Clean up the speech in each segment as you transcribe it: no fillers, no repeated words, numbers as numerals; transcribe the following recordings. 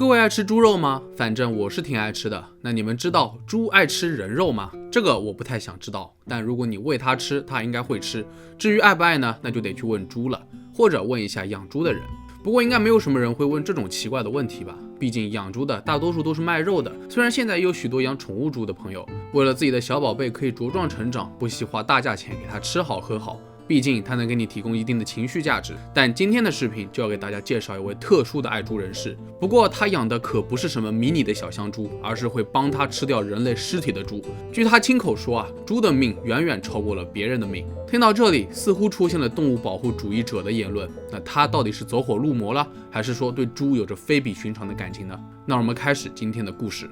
各位爱吃猪肉吗？反正我是挺爱吃的。那你们知道猪爱吃人肉吗？这个我不太想知道，但如果你喂它吃，它应该会吃。至于爱不爱呢，那就得去问猪了，或者问一下养猪的人。不过应该没有什么人会问这种奇怪的问题吧？毕竟养猪的大多数都是卖肉的。虽然现在也有许多养宠物猪的朋友，为了自己的小宝贝可以茁壮成长，不惜花大价钱给它吃好喝好。毕竟它能给你提供一定的情绪价值，但今天的视频就要给大家介绍一位特殊的爱猪人士。不过他养的可不是什么迷你的小香猪，而是会帮他吃掉人类尸体的猪。据他亲口说猪的命远远超过了别人的命。听到这里，似乎出现了动物保护主义者的言论。那他到底是走火入魔了，还是说对猪有着非比寻常的感情呢？那我们开始今天的故事。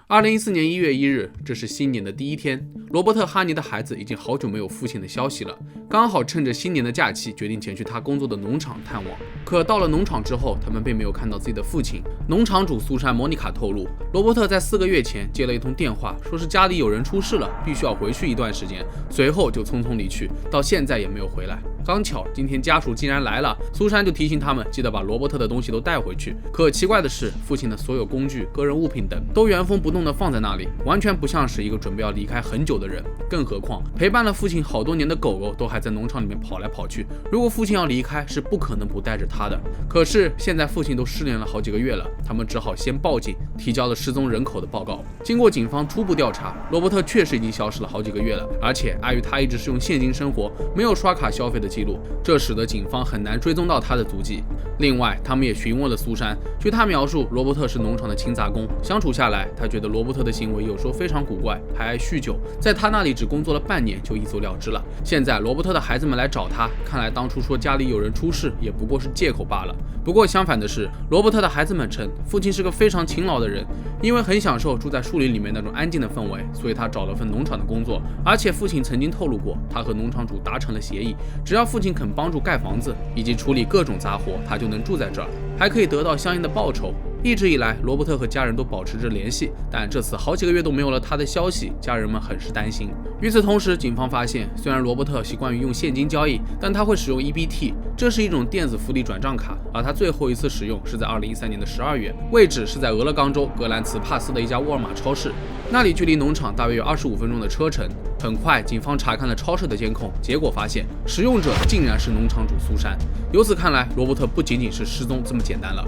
2014年1月1日，这是新年的第一天。罗伯特·哈尼的孩子已经好久没有父亲的消息了，刚好趁着新年的假期，决定前去他工作的农场探望。可到了农场之后，他们并没有看到自己的父亲。农场主苏珊·莫妮卡透露，罗伯特在4个月前接了一通电话，说是家里有人出事了，必须要回去一段时间，随后就匆匆离去，到现在也没有回来。刚巧今天家属竟然来了，苏珊就提醒他们记得把罗伯特的东西都带回去。可奇怪的是，父亲的所有工具、个人物品等都原封不动地放在那里，完全不像是一个准备要离开很久的人。更何况陪伴了父亲好多年的狗狗都还在农场里面跑来跑去，如果父亲要离开，是不可能不带着他的。可是现在父亲都失联了好几个月了，他们只好先报警，提交了失踪人口的报告。经过警方初步调查，罗伯特确实已经消失了好几个月了，而且碍于他一直是用现金生活，没有刷卡消费的记录，这使得警方很难追踪到他的足迹。另外，他们也询问了苏珊，据他描述，罗伯特是农场的勤杂工，相处下来，他觉得罗伯特的行为有时候非常古怪，还爱酗酒，在他那里只工作了半年就一走了之了。现在罗伯特的孩子们来找他，看来当初说家里有人出事也不过是借口罢了。不过相反的是，罗伯特的孩子们称父亲是个非常勤劳的人，因为很享受住在树林里面那种安静的氛围，所以他找了份农场的工作。而且父亲曾经透露过，他和农场主达成了协议，只要父亲肯帮助盖房子以及处理各种杂活，他就能住在这儿，还可以得到相应的报酬。一直以来，罗伯特和家人都保持着联系，但这次好几个月都没有了他的消息，家人们很是担心。与此同时，警方发现，虽然罗伯特习惯于用现金交易，但他会使用 EBT， 这是一种电子福利转账卡，而他最后一次使用是在2013年的12月，位置是在俄勒冈州格兰茨帕斯的一家沃尔玛超市，那里距离农场大约有25分钟的车程。很快，警方查看了超市的监控，结果发现使用者竟然是农场主苏珊。由此看来，罗伯特不仅仅是失踪这么简单了。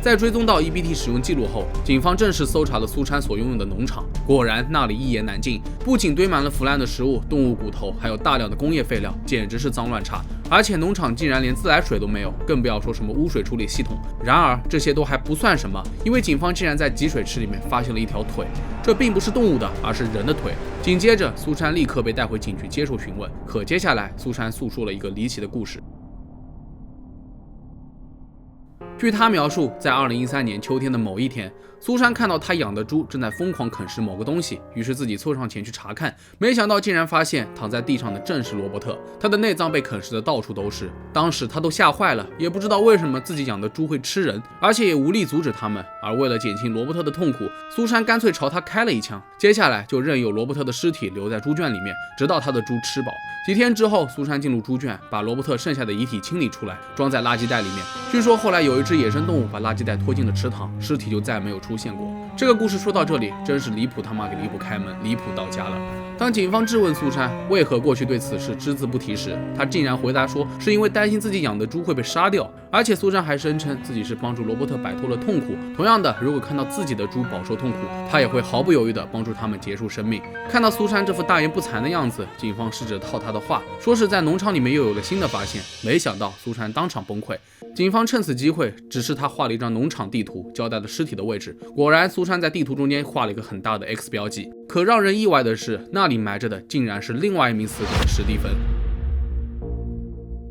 在追踪到 EBT 使用记录后，警方正式搜查了苏珊所拥有的农场。果然，那里一言难尽，不仅堆满了腐烂的食物、动物骨头，还有大量的工业废料，简直是脏乱差。而且农场竟然连自来水都没有，更不要说什么污水处理系统。然而，这些都还不算什么，因为警方竟然在集水池里面发现了一条腿，这并不是动物的，而是人的腿。紧接着，苏珊立刻被带回警局接受询问。可接下来，苏珊诉说了一个离奇的故事。据他描述，在2013年秋天的某一天，苏珊看到他养的猪正在疯狂啃食某个东西，于是自己凑上前去查看，没想到竟然发现躺在地上的正是罗伯特，他的内脏被啃食的到处都是。当时他都吓坏了，也不知道为什么自己养的猪会吃人，而且也无力阻止他们。而为了减轻罗伯特的痛苦，苏珊干脆朝他开了一枪，接下来就任由罗伯特的尸体留在猪圈里面，直到他的猪吃饱。几天之后，苏珊进入猪圈，把罗伯特剩下的遗体清理出来，装在垃圾袋里面。据说后来有一只野生动物把垃圾袋拖进了池塘，尸体就再没有出现过。这个故事说到这里，真是离谱他妈给离谱开门，离谱到家了。当警方质问苏珊为何过去对此事只字不提时，她竟然回答说是因为担心自己养的猪会被杀掉。而且苏珊还声称自己是帮助罗伯特摆脱了痛苦。同样的，如果看到自己的猪饱受痛苦，她也会毫不犹豫地帮助他们结束生命。看到苏珊这副大言不惭的样子，警方试着套她的话，说是在农场里面又有了新的发现。没想到苏珊当场崩溃，警方趁此机会指示她画了一张农场地图，交代了尸体的位置。果然，苏珊在地图中间画了一个很大的 X 标记。可让人意外的是，那里埋着的竟然是另外一名死者史蒂芬。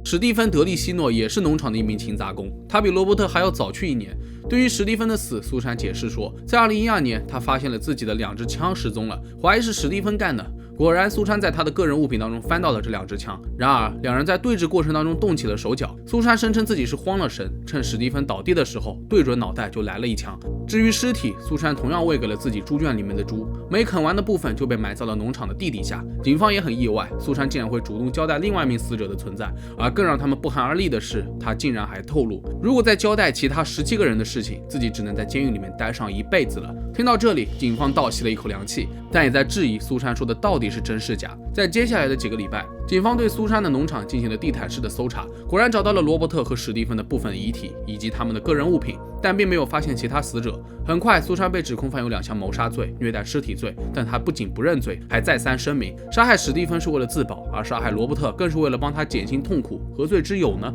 史蒂芬·德利希诺也是农场的一名勤杂工，他比罗伯特还要早去1年。对于史蒂芬的死，苏珊解释说，在2012年，他发现了自己的2支枪失踪了，怀疑是史蒂芬干的。果然，苏珊在他的个人物品当中翻到了这2支枪。然而，两人在对峙过程当中动起了手脚。苏珊声称自己是慌了神，趁史蒂芬倒地的时候，对准脑袋就来了一枪。至于尸体，苏珊同样喂给了自己猪圈里面的猪，没啃完的部分就被埋在了农场的地底下。警方也很意外，苏珊竟然会主动交代另外一名死者的存在，而更让他们不寒而栗的是，她竟然还透露，如果再交代其他17个人的事情，自己只能在监狱里面待上一辈子了。听到这里，警方倒吸了一口凉气，但也在质疑苏珊说的到底是真是假。在接下来的几个礼拜，警方对苏珊的农场进行了地毯式的搜查，果然找到了罗伯特和史蒂芬的部分遗体以及他们的个人物品，但并没有发现其他死者。很快，苏珊被指控犯有2项谋杀罪、虐待尸体罪，但她不仅不认罪，还再三声明，杀害史蒂芬是为了自保，而杀害罗伯特更是为了帮他减轻痛苦，何罪之有呢？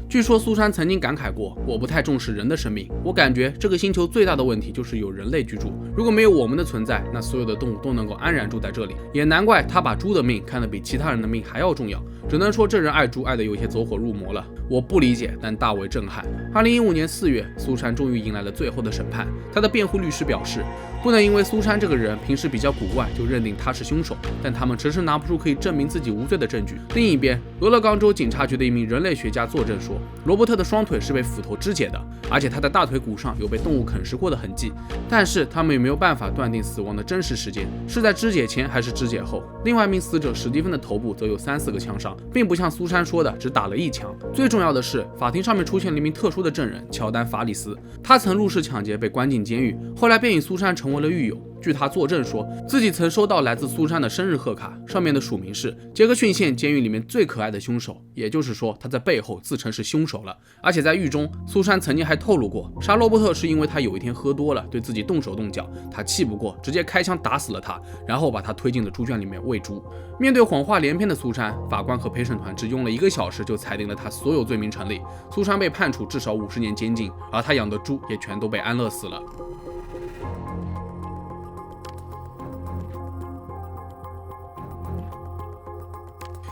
据说苏珊曾经感慨过，我不太重视人的生命，我感觉这个星球最大的问题就是有人类居住，如果没有我们的存在，那所有的动物都能够安然住在这里。也难怪他把猪的命看得比其他人的命还要重要，只能说这人爱猪爱得有些走火入魔了。我不理解，但大为震撼。2015年4月，苏珊终于迎来了最后的审判。她的辩护律师表示，不能因为苏珊这个人平时比较古怪就认定他是凶手，但他们迟迟拿不出可以证明自己无罪的证据。另一边，俄勒冈州警察局的一名人类学家作证说，罗伯特的双腿是被斧头肢解的，而且他的大腿骨上有被动物啃食过的痕迹，但是他们也没有办法断定死亡的真实时间，是在肢解前还是肢解后。另外一名死者史蒂芬的头部则有3-4个枪伤，并不像苏珊说的只打了1枪。最重要的是，法庭上面出现了一名特殊的证人乔丹·法里斯，他曾入室抢劫被关进监狱，后来便与苏珊成为了狱友。据他作证说，自己曾收到来自苏珊的生日贺卡，上面的署名是杰克逊县监狱里面最可爱的凶手，也就是说他在背后自称是凶手了。而且在狱中，苏珊曾经还透露过，杀罗伯特是因为他有一天喝多了，对自己动手动脚，他气不过，直接开枪打死了他，然后把他推进了猪圈里面喂猪。面对谎话连篇的苏珊，法官和陪审团只用了1个小时就裁定了他所有罪名成立，苏珊被判处至少50年监禁，而他养的猪也全都被安乐死了。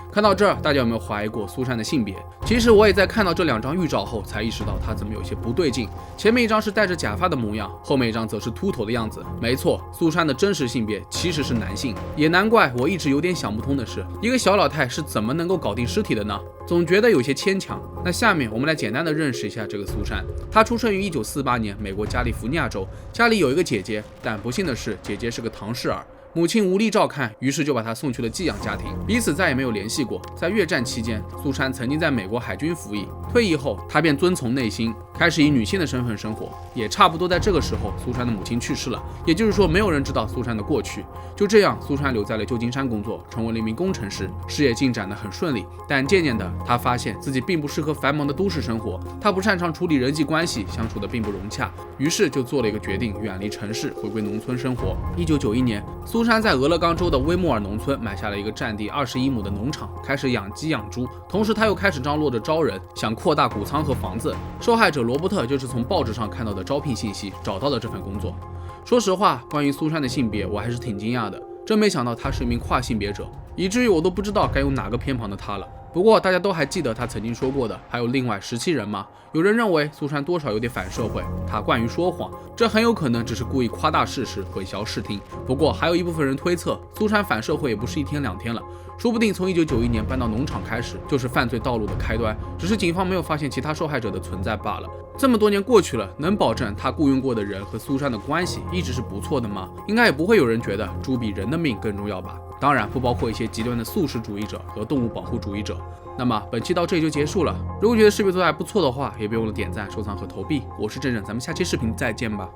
看到这儿，大家有没有怀疑过苏珊的性别？其实我也在看到这2张预照后才意识到她怎么有些不对劲。前面一张是戴着假发的模样，后面一张则是秃头的样子。没错，苏珊的真实性别其实是男性。也难怪我一直有点想不通的是，一个小老太是怎么能够搞定尸体的呢？总觉得有些牵强。那下面我们来简单的认识一下这个苏珊。她出生于1948年美国加利福尼亚州，家里有一个姐姐，但不幸的是，姐姐是个唐氏儿。母亲无力照看，于是就把她送去了寄养家庭，彼此再也没有联系过。在越战期间，苏珊曾经在美国海军服役，退役后她便遵从内心，开始以女性的身份生活。也差不多在这个时候，苏珊的母亲去世了，也就是说没有人知道苏珊的过去。就这样，苏珊留在了旧金山工作，成为了一名工程师，事业进展得很顺利。但渐渐的，她发现自己并不适合繁忙的都市生活，她不擅长处理人际关系，相处的并不融洽，于是就做了一个决定，远离城市，回归农村生活。1991年，苏珊在俄勒冈州的威莫尔农村买下了一个占地21亩的农场，开始养鸡养猪，同时他又开始张罗着招人，想扩大谷仓和房子。受害者罗伯特就是从报纸上看到的招聘信息找到了这份工作。说实话，关于苏珊的性别，我还是挺惊讶的，真没想到她是一名跨性别者，以至于我都不知道该用哪个偏旁的她了。不过大家都还记得他曾经说过的还有另外17人吗？有人认为苏珊多少有点反社会，她惯于说谎，这很有可能只是故意夸大事实，混淆视听。不过还有一部分人推测，苏珊反社会也不是1天2天了，说不定从1991年搬到农场开始就是犯罪道路的开端，只是警方没有发现其他受害者的存在罢了。这么多年过去了，能保证他雇佣过的人和苏珊的关系一直是不错的吗？应该也不会有人觉得猪比人的命更重要吧。当然不包括一些极端的素食主义者和动物保护主义者。那么本期到这里就结束了，如果觉得视频做得还不错的话，也别忘了点赞、收藏和投币。我是郑郑，咱们下期视频再见吧。